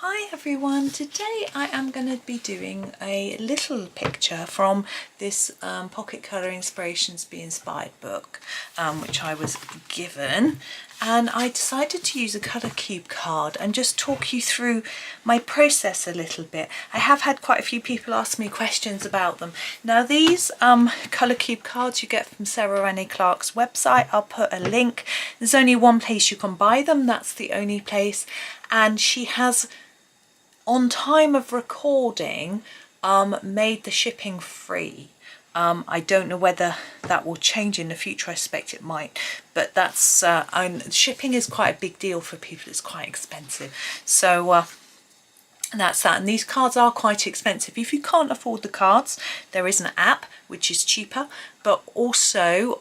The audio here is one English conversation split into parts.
Hi everyone, today I am going to be doing a little picture from this Pocket Colour Inspirations Be Inspired book, which I was given, and I decided to use a colour cube card and just talk you through my process a little bit. I have had quite a few people ask me questions about them. Now these colour cube cards you get from Sarah Renae Clark's website. I'll put a link. There's only one place you can buy them, that's the only place, and she has, on time of recording, made the shipping free. I don't know whether that will change in the future. I suspect it might, but that's shipping is quite a big deal for people. It's quite expensive, so that's that. And these cards are quite expensive. If you can't afford the cards, there is an app which is cheaper, but also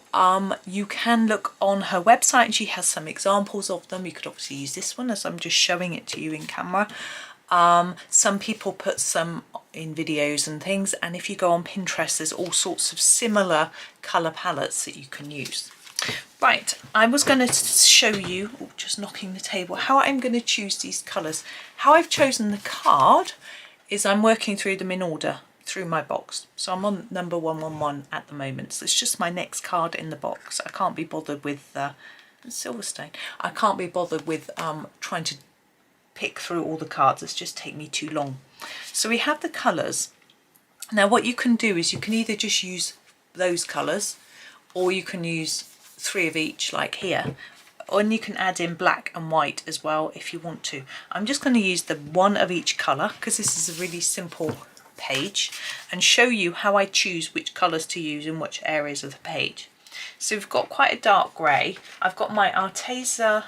you can look on her website and she has some examples of them. You could obviously use this one as I'm just showing it to you in camera. Some people put some in videos and things, and if you go on Pinterest there's all sorts of similar colour palettes that you can use. Right, I was going to show you, just knocking the table, how I'm going to choose these colours. How I've chosen the card is I'm working through them in order through my box. So I'm on number 111 at the moment, so it's just my next card in the box. I can't be bothered with Silverstone. I can't be bothered with trying to pick through all the cards. It's just take me too long. So we have the colours. Now what you can do is you can either just use those colours, or you can use 3 of each like here, and you can add in black and white as well if you want to. I'm just going to use the 1 of each colour because this is a really simple page, and show you how I choose which colours to use in which areas of the page. So we've got quite a dark grey. I've got my Arteza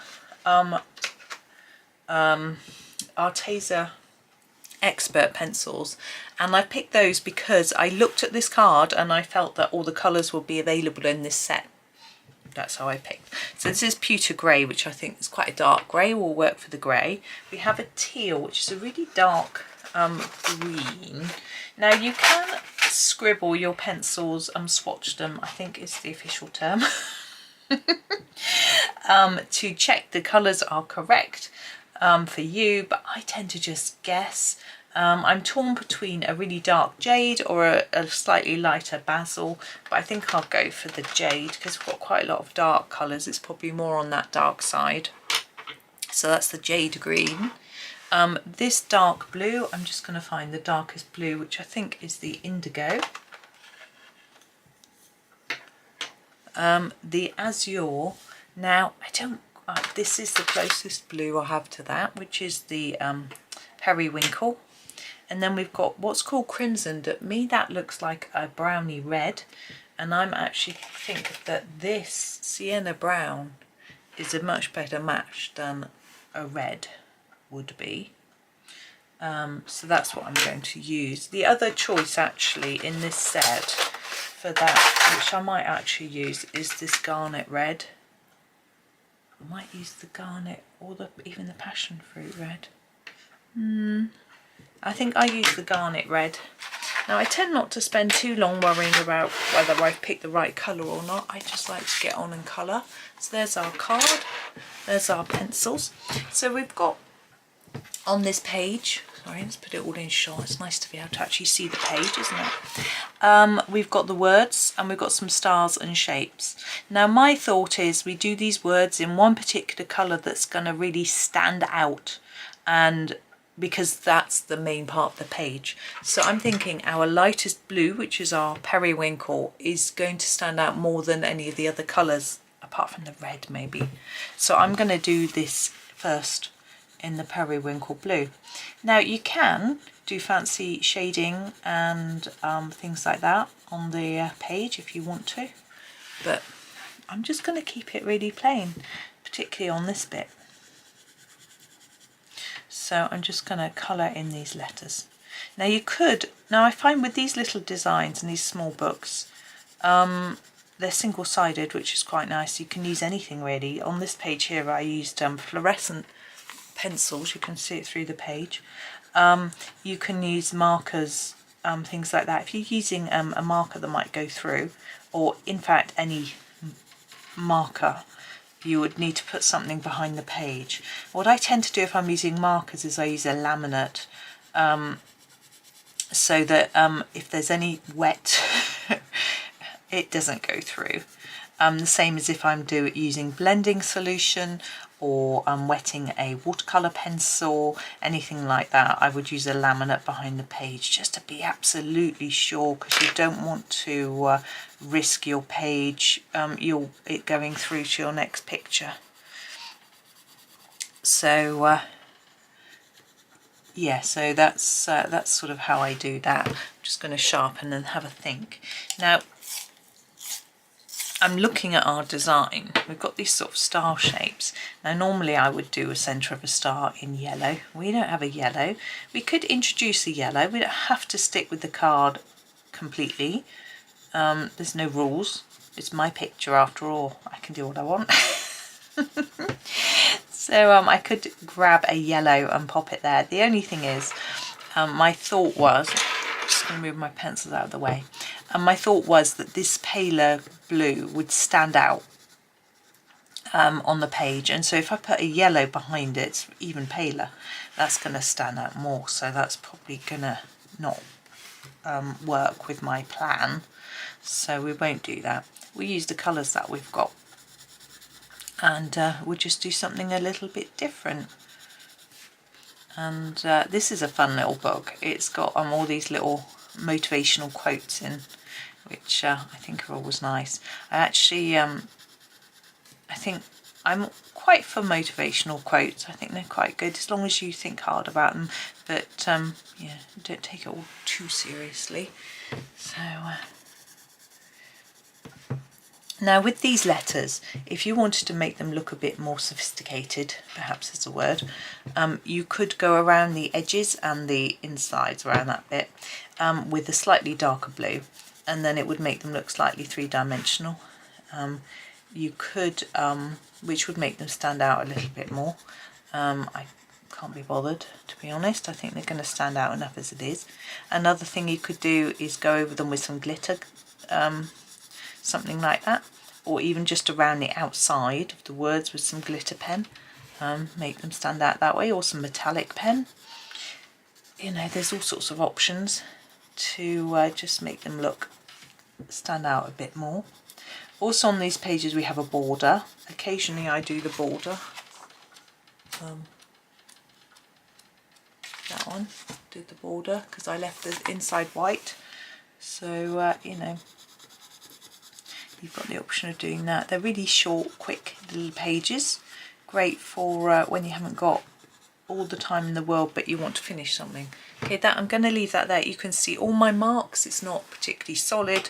Expert Pencils, and I picked those because I looked at this card and I felt that all the colours would be available in this set. That's how I picked. So this is pewter grey, which I think is quite a dark grey, will work for the grey. We have a teal, which is a really dark green. Now you can scribble your pencils and swatch them, I think is the official term, to check the colours are correct for you, but I tend to just guess. I'm torn between a really dark jade or a slightly lighter basil, but I think I'll go for the jade because we've got quite a lot of dark colours. It's probably more on that dark side. So that's the jade green. This dark blue, I'm just going to find the darkest blue, which I think is the indigo. The azure, now I don't, this is the closest blue I have to that, which is the periwinkle. And then we've got what's called crimson. To me that looks like a browny red, and I'm actually think that this sienna brown is a much better match than a red would be. So that's what I'm going to use. The other choice actually in this set for that, which I might actually use, is this garnet red. I might use the garnet or even the passion fruit red. I think I use the garnet red. Now I tend not to spend too long worrying about whether I've picked the right colour or not. I just like to get on and colour. So there's our card, there's our pencils. So we've got on this page, sorry, let's put it all in shot. It's nice to be able to actually see the page, isn't it? We've got the words and we've got some stars and shapes. Now my thought is we do these words in one particular colour that's going to really stand out, and because that's the main part of the page. So I'm thinking our lightest blue, which is our periwinkle, is going to stand out more than any of the other colours, apart from the red maybe. So I'm going to do this first in the periwinkle blue. Now you can do fancy shading and things like that on the page if you want to, but I'm just going to keep it really plain, particularly on this bit. So I'm just going to colour in these letters. Now you could, now I find with these little designs and these small books, they're single-sided, which is quite nice. You can use anything really. On this page here I used fluorescent pencils, you can see it through the page. You can use markers, things like that. If you're using a marker that might go through, or in fact any marker, you would need to put something behind the page. What I tend to do if I'm using markers is I use a laminate, so that if there's any wet it doesn't go through. The same as if I'm using blending solution or I'm wetting a watercolour pencil, anything like that, I would use a laminate behind the page just to be absolutely sure, because you don't want to risk your page, it going through to your next picture. So yeah, so that's sort of how I do that. I'm just going to sharpen and have a think. Now, I'm looking at our design. We've got these sort of star shapes. Now normally I would do a centre of a star in yellow. We don't have a yellow. We could introduce a yellow. We don't have to stick with the card completely. There's no rules. It's my picture after all. I can do what I want. So I could grab a yellow and pop it there. The only thing is, my thought was, I'm just going to move my pencils out of the way. And my thought was that this paler blue would stand out on the page, and so if I put a yellow behind it, even paler, that's going to stand out more. So that's probably going to not work with my plan, so we won't do that. We'll use the colours that we've got, and we'll just do something a little bit different. And this is a fun little book. It's got all these little motivational quotes in, which I think are always nice. I actually, I think I'm quite for motivational quotes. I think they're quite good as long as you think hard about them, but yeah, don't take it all too seriously. So now with these letters, if you wanted to make them look a bit more sophisticated, perhaps is a word, you could go around the edges and the insides around that bit with a slightly darker blue, and then it would make them look slightly three-dimensional. You could, which would make them stand out a little bit more. I can't be bothered, to be honest. I think they're going to stand out enough as it is. Another thing you could do is go over them with some glitter, something like that, or even just around the outside of the words with some glitter pen, make them stand out that way, or some metallic pen. You know, there's all sorts of options to just make them stand out a bit more. Also on these pages we have a border. Occasionally I do the border. That one, did the border because I left the inside white. So you know, you've got the option of doing that. They're really short, quick little pages. Great for when you haven't got all the time in the world but you want to finish something. Okay, that I'm going to leave that there. You can see all my marks. It's not particularly solid.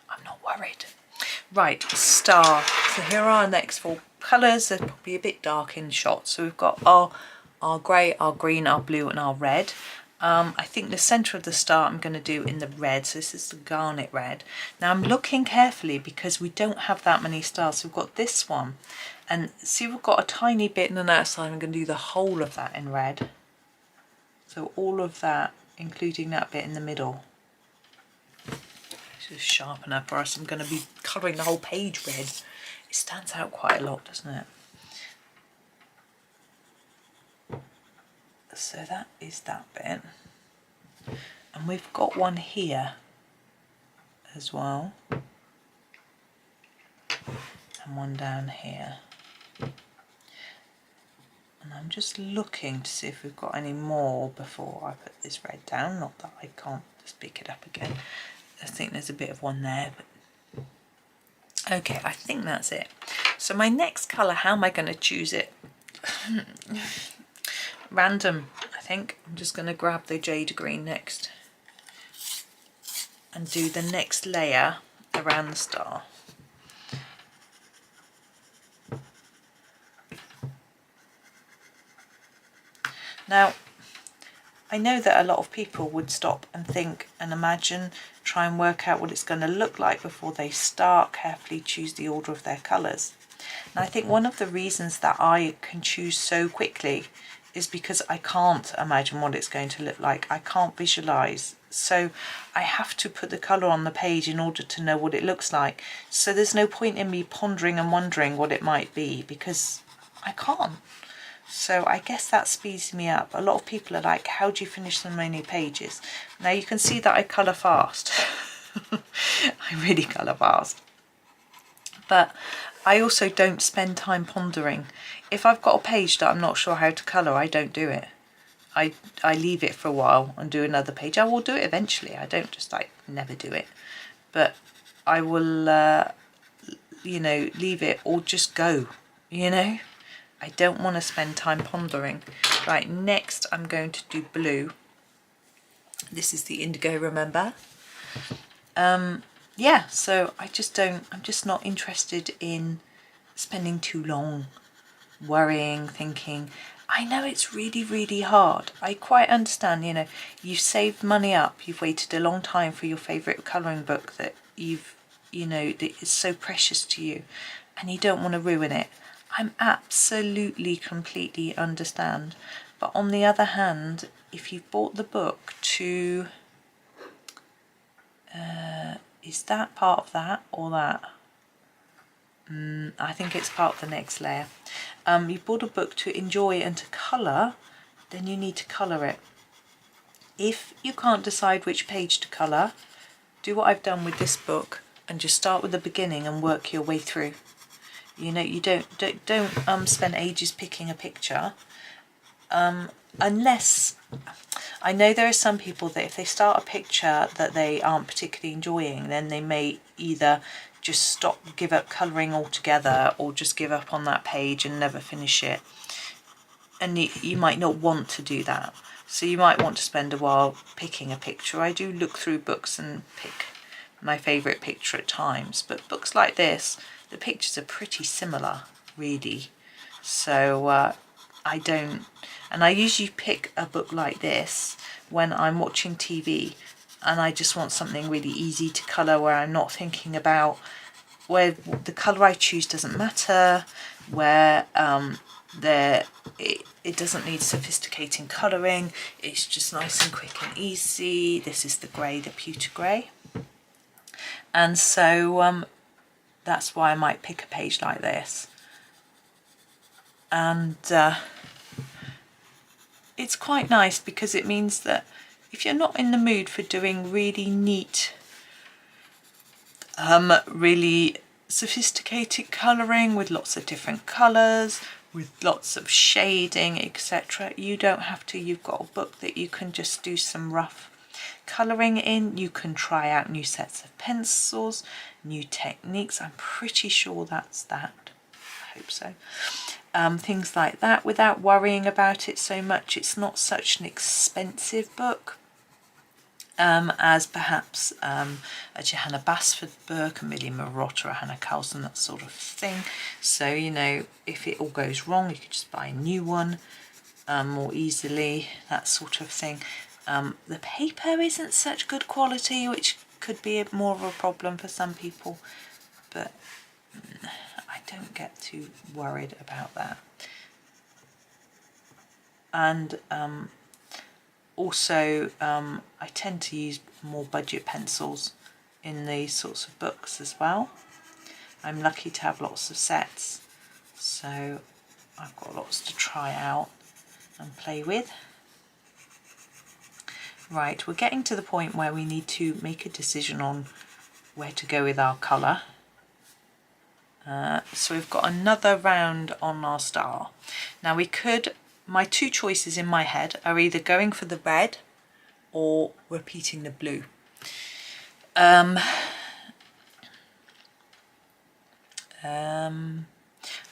I'm not worried. Right, star. So here are our next four colours. They're probably a bit dark in shot. So we've got our grey, our green, our blue and our red. I think the centre of the star I'm going to do in the red, so this is the garnet red. Now I'm looking carefully because we don't have that many stars. So we've got this one, and see we've got a tiny bit in the outside. I'm going to do the whole of that in red. So all of that, including that bit in the middle. Just sharpen up, or else I'm going to be colouring the whole page red. It stands out quite a lot, doesn't it? So that is that bit, and we've got one here as well, and one down here, and I'm just looking to see if we've got any more before I put this red down. Not that I can't just pick it up again. I think there's a bit of one there, but okay, I think that's it. So my next colour, how am I going to choose it? Random, I think. I'm just going to grab the jade green next and do the next layer around the star. Now, I know that a lot of people would stop and think and imagine, try and work out what it's going to look like before they start, carefully choose the order of their colours. And I think one of the reasons that I can choose so quickly is because I can't imagine what it's going to look like. I can't visualise so I have to put the colour on the page in order to know what it looks like. So there's no point in me pondering and wondering what it might be, because I can't. So I guess that speeds me up. A lot of people are like, how do you finish so many pages? Now you can see that I colour fast. I really colour fast. But I also don't spend time pondering. If I've got a page that I'm not sure how to colour, I don't do it. I leave it for a while and do another page. I will do it eventually. I don't just like never do it. But I will, you know, leave it or just go, you know. I don't want to spend time pondering. Right, next I'm going to do blue. This is the indigo, remember? Yeah, so I'm just not interested in spending too long worrying, thinking. I know it's really, really hard. I quite understand, you know, you've saved money up, you've waited a long time for your favourite colouring book that you know, that is so precious to you, and you don't want to ruin it. I'm absolutely, completely understand. But on the other hand, if you've bought the book to, is that part of that or that? I think it's part of the next layer. You bought a book to enjoy and to colour, then you need to colour it. If you can't decide which page to colour, do what I've done with this book and just start with the beginning and work your way through. You know, you don't spend ages picking a picture, unless, I know there are some people that if they start a picture that they aren't particularly enjoying, then they may either just give up colouring altogether, or just give up on that page and never finish it. And you might not want to do that. So you might want to spend a while picking a picture. I do look through books and pick my favourite picture at times, but books like this, the pictures are pretty similar, really. So I don't, and I usually pick a book like this when I'm watching TV and I just want something really easy to colour, where I'm not thinking about, where the colour I choose doesn't matter, where it doesn't need sophisticated colouring, it's just nice and quick and easy. This is the grey, the pewter grey. And so that's why I might pick a page like this. And it's quite nice, because it means that if you're not in the mood for doing really neat, really sophisticated colouring with lots of different colours, with lots of shading, etc., you don't have to. You've got a book that you can just do some rough colouring in. You can try out new sets of pencils, new techniques. I'm pretty sure that's that. I hope so. Things like that, without worrying about it so much. It's not such an expensive book as perhaps a Johanna Basford book, a Millie Marotta, a Hannah Carlson, that sort of thing. So, you know, if it all goes wrong, you could just buy a new one more easily, that sort of thing. The paper isn't such good quality, which could be more of a problem for some people, but I don't get too worried about that. And also I tend to use more budget pencils in these sorts of books as well. I'm lucky to have lots of sets, so I've got lots to try out and play with. Right, we're getting to the point where we need to make a decision on where to go with our colour. So we've got another round on our star. Now we could, my two choices in my head are either going for the red or repeating the blue. I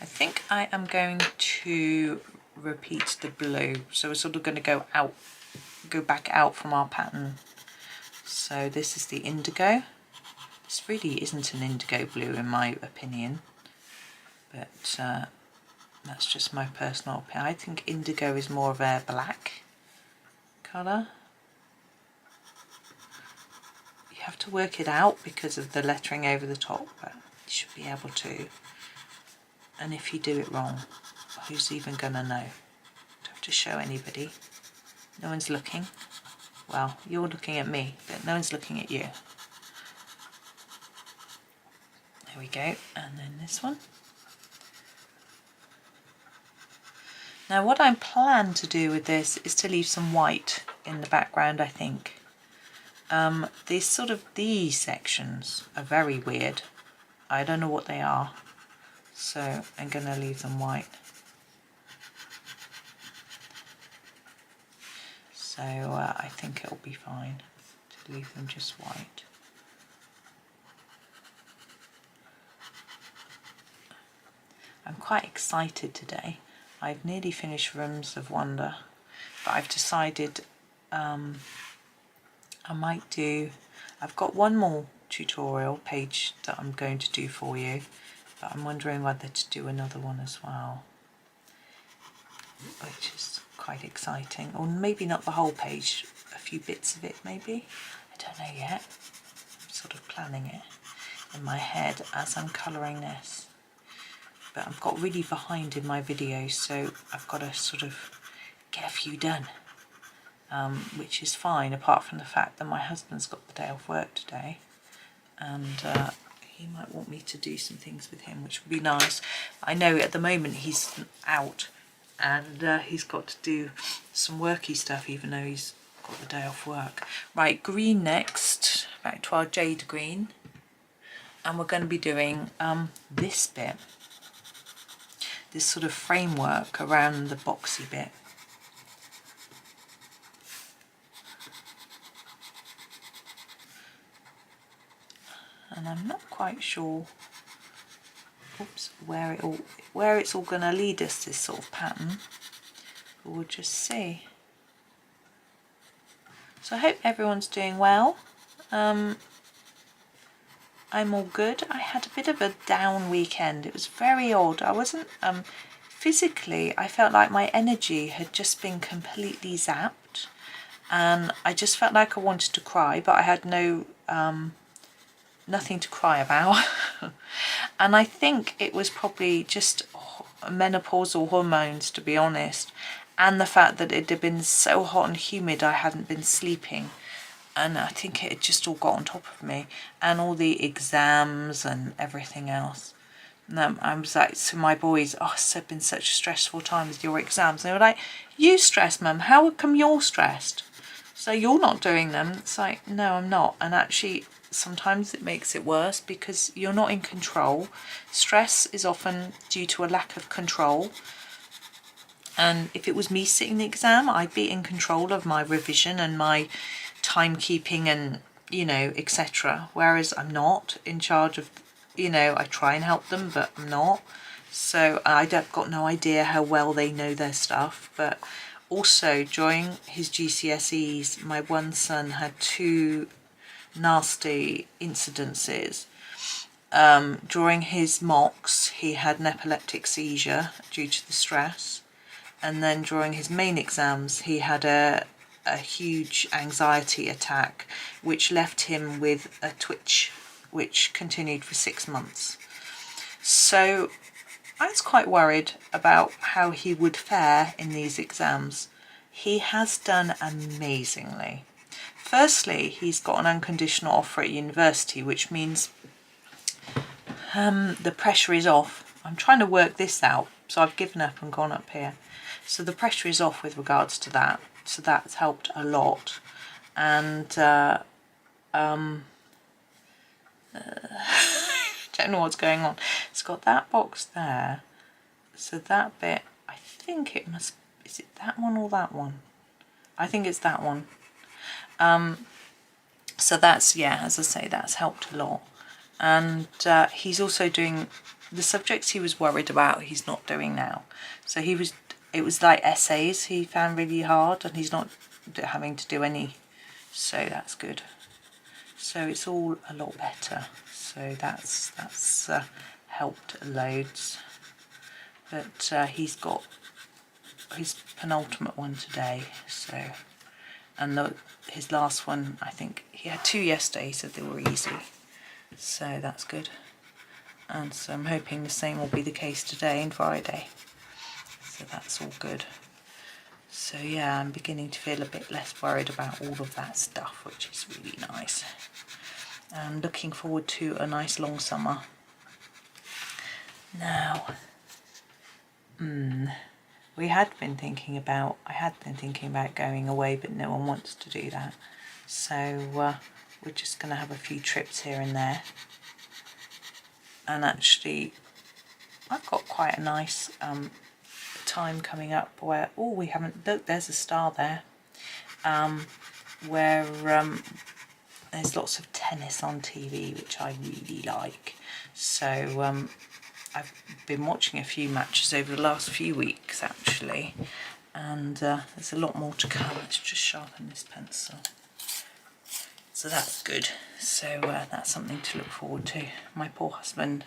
think I am going to repeat the blue. So we're sort of going to go back out from our pattern. So this is the indigo. This really isn't an indigo blue in my opinion, but that's just my personal opinion. I think indigo is more of a black colour. You have to work it out because of the lettering over the top, but you should be able to. And if you do it wrong, who's even going to know? Don't have to show anybody. No one's looking. Well, you're looking at me, but no one's looking at you. There we go, and then this one. Now what I plan to do with this is to leave some white in the background, I think. These sections are very weird. I don't know what they are, so I'm going to leave them white. So I think it'll be fine to leave them just white. I'm quite excited today. I've nearly finished Rooms of Wonder, but I've decided I've got one more tutorial page that I'm going to do for you, but I'm wondering whether to do another one as well, which is quite exciting. Or maybe not the whole page, a few bits of it maybe. I don't know yet. I'm sort of planning it in my head as I'm colouring this. But I've got really behind in my videos, so I've got to sort of get a few done, which is fine, apart from the fact that my husband's got the day off work today, and he might want me to do some things with him, which would be nice. I know at the moment he's out, and he's got to do some worky stuff, even though he's got the day off work. Right, green next, back to our jade green, and we're going to be doing this bit. This sort of framework around the boxy bit. And I'm not quite sure where it's all going to lead us, this sort of pattern. But we'll just see. So I hope everyone's doing well. I'm all good. I had a bit of a down weekend. It was very odd. I wasn't physically, I felt like my energy had just been completely zapped, and I just felt like I wanted to cry, but I had nothing to cry about. And I think it was probably just menopausal hormones, to be honest, and the fact that it had been so hot and humid I hadn't been sleeping. And I think it had just all got on top of me, and all the exams and everything else. And I was like to my boys, oh, it's been such a stressful time with your exams. And they were like, you stressed, Mum, how come you're stressed? So you're not doing them? It's like, no, I'm not. And actually, sometimes it makes it worse because you're not in control. Stress is often due to a lack of control. And if it was me sitting the exam, I'd be in control of my revision and my timekeeping and, you know, etc. Whereas I'm not in charge of, you know, I try and help them, but I'm not. So I've got no idea how well they know their stuff. But also during his GCSEs, my one son had 2 nasty incidences. During his mocks, he had an epileptic seizure due to the stress. And then during his main exams, he had a huge anxiety attack, which left him with a twitch, which continued for 6 months. So I was quite worried about how he would fare in these exams. He has done amazingly. Firstly, he's got an unconditional offer at university, which means the pressure is off. I'm trying to work this out, so I've given up and gone up here. So the pressure is off with regards to that. So that's helped a lot. And don't know what's going on. It's got that box there. So that bit, I think it must, is it that one or that one? I think it's that one. So that's, yeah, as I say, that's helped a lot. And he's also doing the subjects he was worried about, he's not doing now. So it was like essays he found really hard, and he's not having to do any, so that's good. So it's all a lot better. So that's helped loads. But he's got his penultimate one today. So, and his last one, I think he had 2 yesterday, so they were easy. So that's good. And so I'm hoping the same will be the case today and Friday. So that's all good. So yeah, I'm beginning to feel a bit less worried about all of that stuff, which is really nice. I'm looking forward to a nice long summer. Now, I had been thinking about going away, but no one wants to do that. So we're just going to have a few trips here and there. And actually, I've got quite a nice time coming up where, oh, we haven't, look, there's a star there, where there's lots of tennis on TV, which I really like. So I've been watching a few matches over the last few weeks actually, and there's a lot more to come. Let's just sharpen this pencil. So that's good. So that's something to look forward to. My poor husband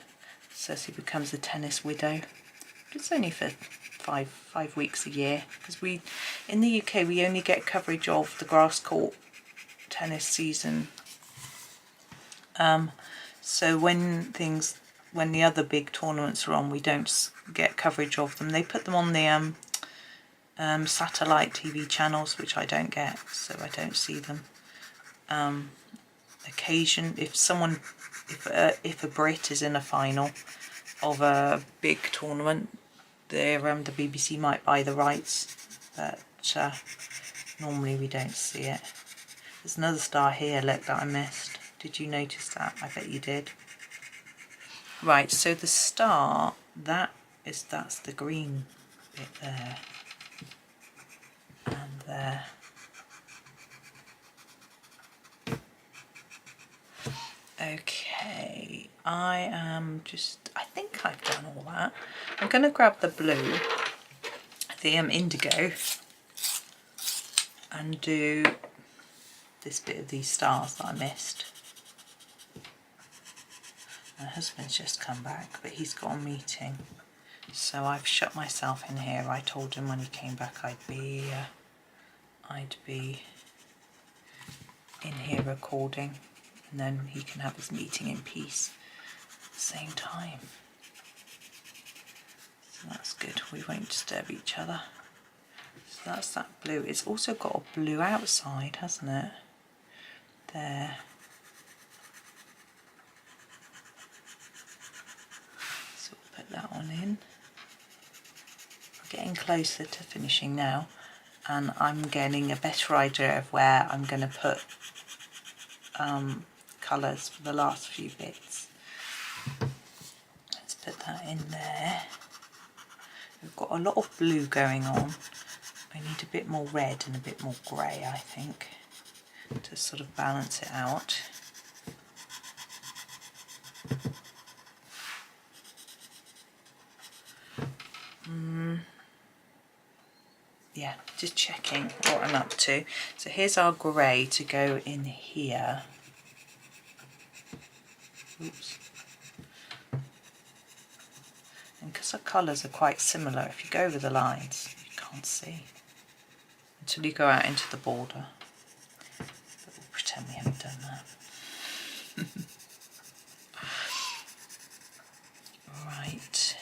says he becomes a tennis widow. It's only for five weeks a year, because we, in the UK, we only get coverage of the grass court tennis season. So when the other big tournaments are on, we don't get coverage of them. They put them on the satellite TV channels, which I don't get, so I don't see them. Occasion, if a Brit is in a final of a big tournament, the BBC might buy the rights, but normally we don't see it. There's another star here, look, that I missed. Did you notice that? I bet you did. Right, so the star, that's the green bit there, and there. Okay, I think I've done all that. I'm going to grab the blue, the indigo, and do this bit of these stars that I missed. My husband's just come back, but he's got a meeting, so I've shut myself in here. I told him when he came back I'd be in here recording, and then he can have his meeting in peace at the same time. So that's good, we won't disturb each other. So that's that blue. It's also got a blue outside, hasn't it? There. So we'll put that one in. We're getting closer to finishing now, and I'm getting a better idea of where I'm going to put colours for the last few bits. Let's put that in there. We've got a lot of blue going on. I need a bit more red and a bit more grey, I think, to sort of balance it out. Yeah, just checking what I'm up to. So here's our grey to go in here. Oops. And because our colours are quite similar, if you go over the lines, you can't see until you go out into the border. But we'll pretend we haven't done that. Right.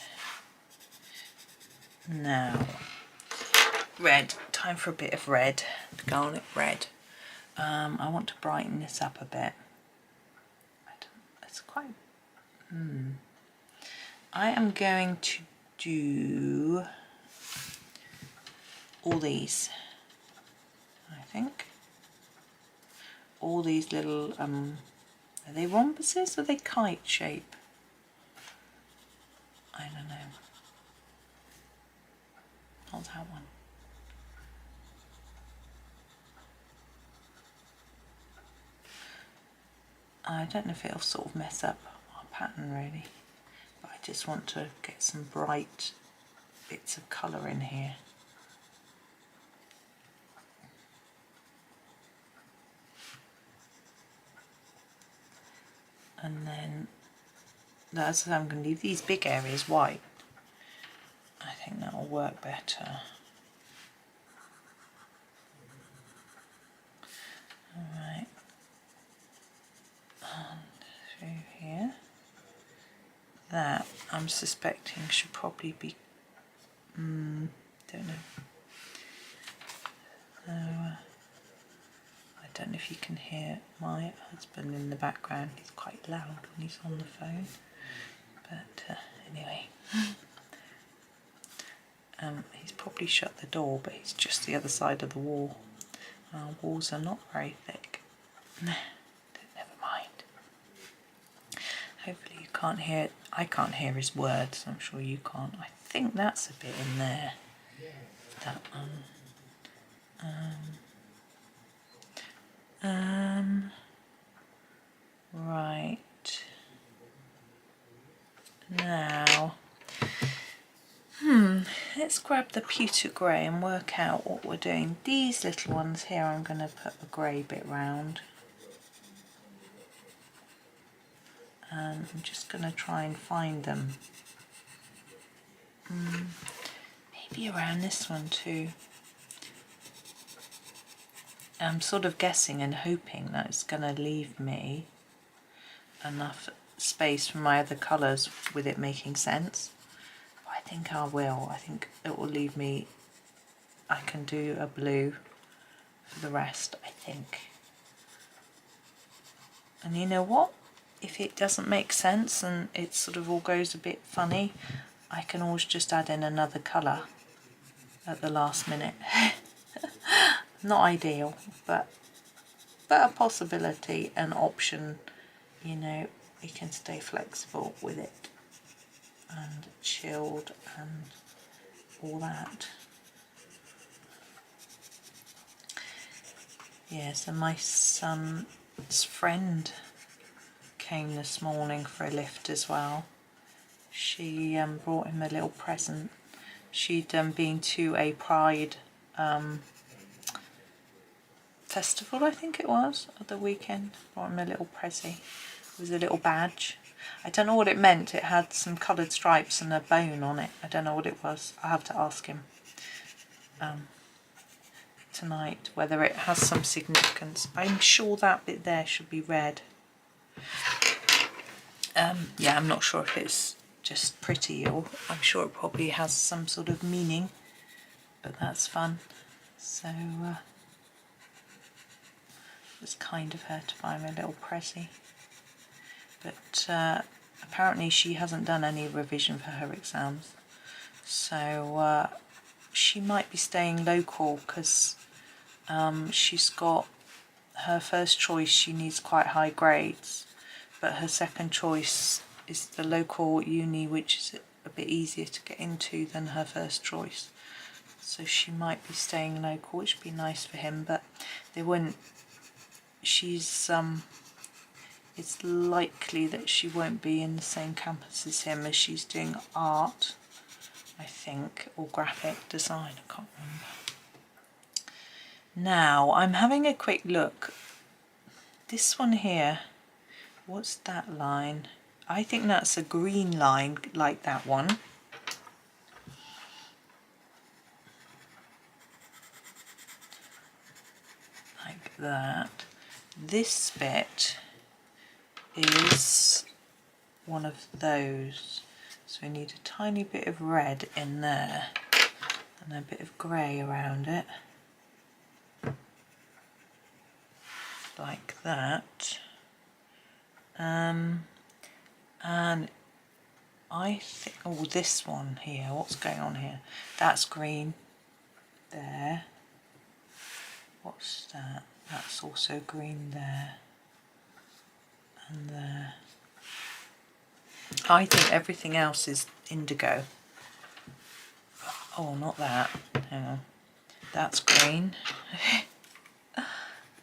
Now, red. Time for a bit of red. Garnet red. I want to brighten this up a bit. It's quite... I am going to do all these, I think. All these little, are they rhombuses or are they kite shape? I don't know. Not that one. I don't know if it'll sort of mess up our pattern really, but I just want to get some bright bits of colour in here. And then that's I'm going to leave these big areas white. I think that will work better. Alright, and through here. That I'm suspecting should probably be, don't know. I don't know if you can hear my husband in the background. He's quite loud when he's on the phone. But anyway, he's probably shut the door, but he's just the other side of the wall. Our walls are not very thick. Never mind. Hopefully you can't hear it. I can't hear his words. I'm sure you can't. I think that's a bit in there. That one. Right. Now, let's grab the pewter grey and work out what we're doing. These little ones here, I'm going to put a grey bit round. And I'm just going to try and find them. Maybe around this one too. I'm sort of guessing and hoping that it's going to leave me enough space for my other colours with it making sense. But I think I will. I think it will leave me, I can do a blue for the rest, I think. And you know what? If it doesn't make sense and it sort of all goes a bit funny, I can always just add in another colour at the last minute. Not ideal, but a possibility, an option. You know, you can stay flexible with it and chilled and all that. Yeah, so my son's friend came this morning for a lift as well. She brought him a little present. She'd been to a Pride festival, I think it was, at the weekend. Brought him a little prezi. It was a little badge. I don't know what it meant. It had some coloured stripes and a bone on it. I don't know what it was. I'll have to ask him tonight whether it has some significance. I'm sure that bit there should be red. Yeah, I'm not sure if it's just pretty or I'm sure it probably has some sort of meaning, but that's fun. So it was kind of her to buy me a little prezi. But apparently she hasn't done any revision for her exams, so she might be staying local because she's got her first choice, she needs quite high grades, but her second choice is the local uni, which is a bit easier to get into than her first choice. So she might be staying local, which would be nice for him, but they wouldn't. She's it's likely that she won't be in the same campus as him, as she's doing art, I think, or graphic design, I can't remember. Now I'm having a quick look. This one here, what's that line? I think that's a green line, like that one. Like that. This bit is one of those. So we need a tiny bit of red in there and a bit of grey around it. Like that. And I think, oh, this one here, what's going on here? That's green there. What's that? That's also green there and there. I think everything else is indigo. Oh, not that. Hang on. That's green.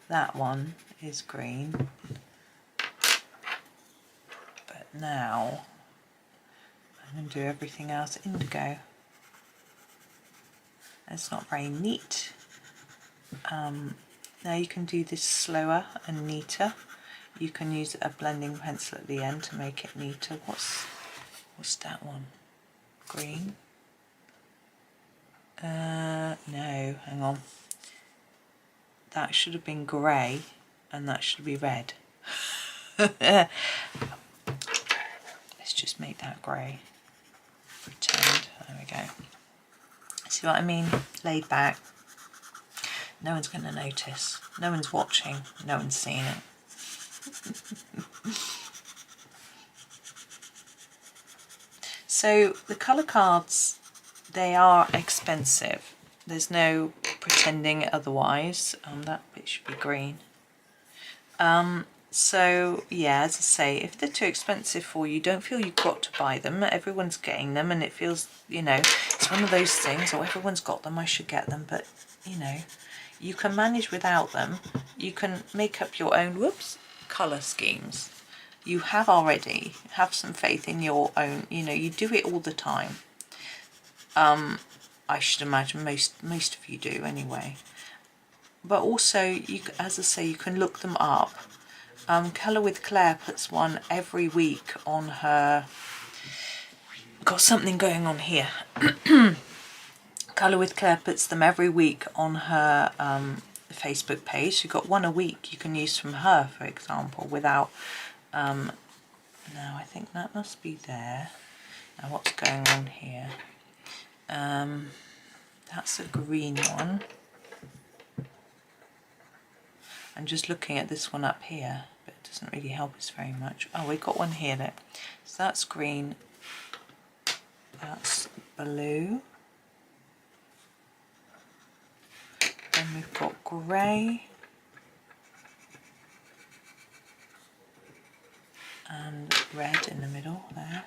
That one is green. But now I'm going to do everything else indigo. It's not very neat. Now you can do this slower and neater. You can use a blending pencil at the end to make it neater. What's that one? Green? No, hang on. That should have been grey and that should be red. Let's just make that grey. Pretend. There we go. See what I mean? Laid back. No one's going to notice. No one's watching. No one's seeing it. So the colour cards, they are expensive. There's no pretending otherwise. That bit should be green. So yeah, as I say, if they're too expensive for you, don't feel you've got to buy them. Everyone's getting them, and it feels, you know, it's one of those things, oh, everyone's got them, I should get them. But, you know, you can manage without them. You can make up your own, colour schemes. You have already, have some faith in your own, you know, you do it all the time. I should imagine most of you do anyway. But also, you, as I say, you can look them up. Colour with Claire puts one every week on her, got something going on here. Colour with Claire puts them every week on her Facebook page. You've got one a week you can use from her, for example, without, no, I think that must be there. Now what's going on here? That's a green one. I'm just looking at this one up here, but it doesn't really help us very much. Oh, we've got one here, look. So that's green, that's blue, then we've got grey, and red in the middle there,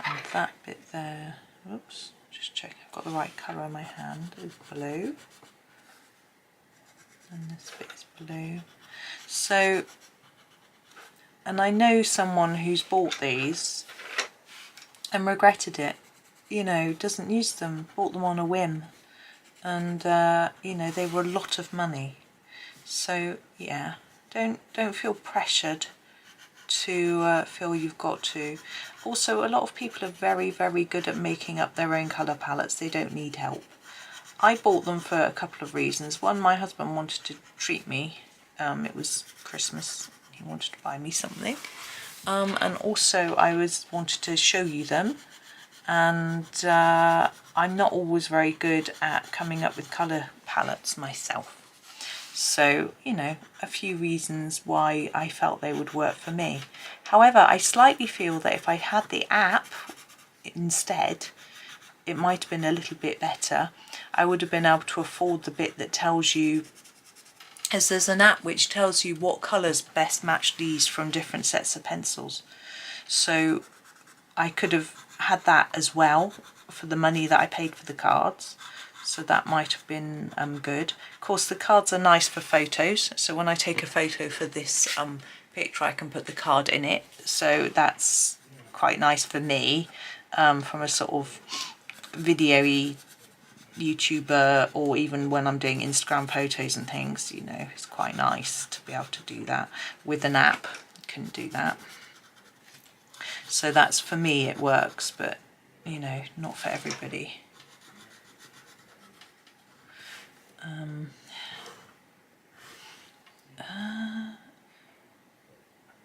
and that bit there, oops, just check I've got the right colour in my hand, is blue. And this bit is blue. So, and I know someone who's bought these and regretted it, you know, doesn't use them, bought them on a whim, and you know, they were a lot of money. So yeah, don't feel pressured to feel you've got to. Also, a lot of people are very good at making up their own colour palettes. They don't need help. I bought them for a couple of reasons. One, my husband wanted to treat me. It was Christmas. He wanted to buy me something. And also I wanted to show you them. And I'm not always very good at coming up with colour palettes myself. So, you know, a few reasons why I felt they would work for me. However, I slightly feel that if I had the app instead, it might have been a little bit better. I would have been able to afford the bit that tells you, as there's an app which tells you what colours best match these from different sets of pencils. So I could have had that as well for the money that I paid for the cards. So that might have been good. Of course, the cards are nice for photos. So when I take a photo for this picture, I can put the card in it. So that's quite nice for me from a sort of video-y YouTuber, or even when I'm doing Instagram photos and things, you know, it's quite nice to be able to do that. With an app, you can do that. So that's, for me, it works, but, you know, not for everybody.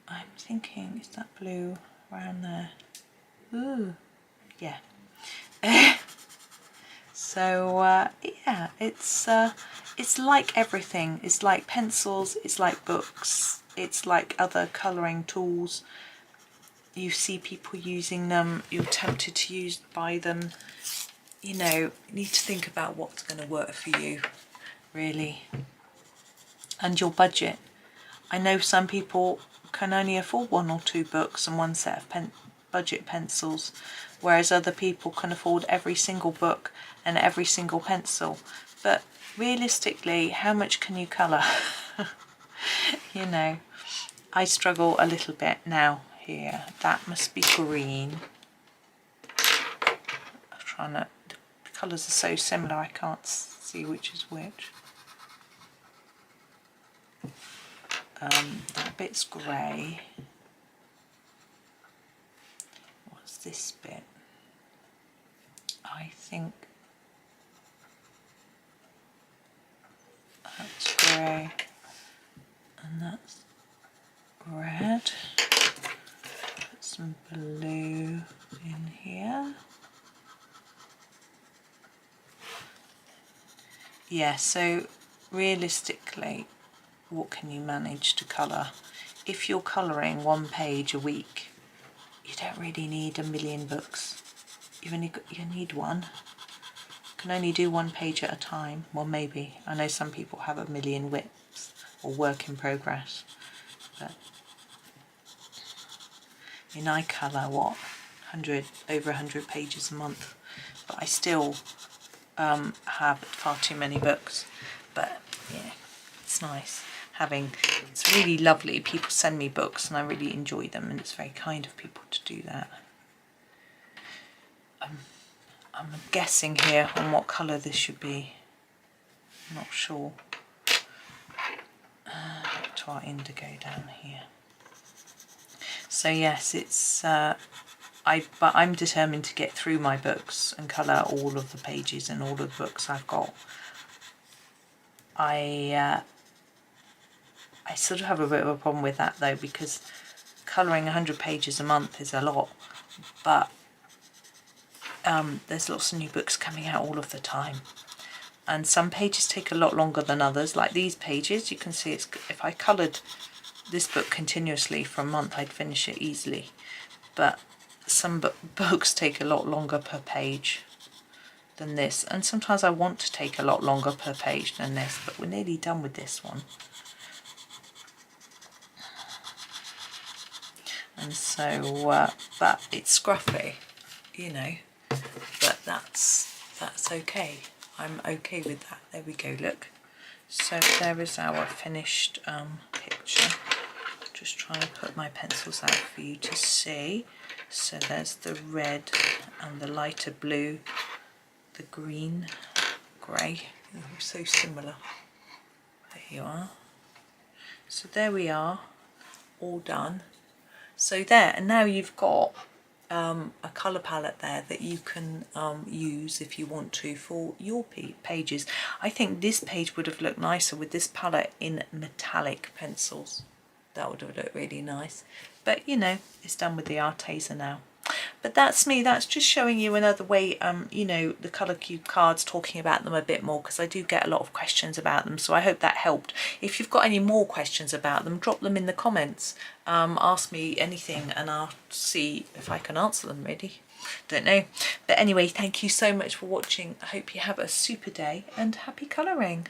I'm thinking, is that blue around there? Ooh, yeah. So yeah, it's like everything. It's like pencils, it's like books, it's like other colouring tools. You see people using them, you're tempted to buy them. You know, you need to think about what's going to work for you, really. And your budget. I know some people can only afford 1 or 2 books and 1 set of budget pencils, whereas other people can afford every single book and every single pencil. But realistically, how much can you colour? You know, I struggle a little bit now here. That must be green. I'm trying to, the colours are so similar I can't see which is which. That bit's grey. What's this bit? I think that's grey, and that's red. Put some blue in here. yeah, so realistically, what can you manage to colour? If you're colouring one page a week, you don't really need a million books. You need one. You can only do one page at a time. Well, maybe. I know some people have a million whips or work in progress. But I mean, I colour what, over 100 pages a month, but I still have far too many books. But yeah, it's nice having, it's really lovely. People send me books and I really enjoy them, and it's very kind of people to do that. I'm guessing here on what colour this should be. I'm not sure. Back to our indigo down here. So yes, it's but I'm determined to get through my books and colour all of the pages and all of the books I've got. I sort of have a bit of a problem with that though, because colouring 100 pages a month is a lot, but there's lots of new books coming out all of the time, and some pages take a lot longer than others. Like these pages, you can see it's, if I coloured this book continuously for a month, I'd finish it easily, but some books take a lot longer per page than this, and sometimes I want to take a lot longer per page than this, but we're nearly done with this one. And so but it's scruffy, you know, but that's okay. I'm okay with that. There we go, look. So there is our finished picture. Just try and put my pencils out for you to see. So there's the red and the lighter blue, the green, grey. Oh, so similar. There you are. So there we are, all done. So there, and now you've got a colour palette there that you can use if you want to for your pages. I think this page would have looked nicer with this palette in metallic pencils. That would have looked really nice. But you know, it's done with the Arteza now. But that's me, that's just showing you another way, you know, the colour cube cards, talking about them a bit more, because I do get a lot of questions about them, so I hope that helped. If you've got any more questions about them, drop them in the comments, ask me anything and I'll see if I can answer them, really. Don't know. But anyway, thank you so much for watching. I hope you have a super day and happy colouring.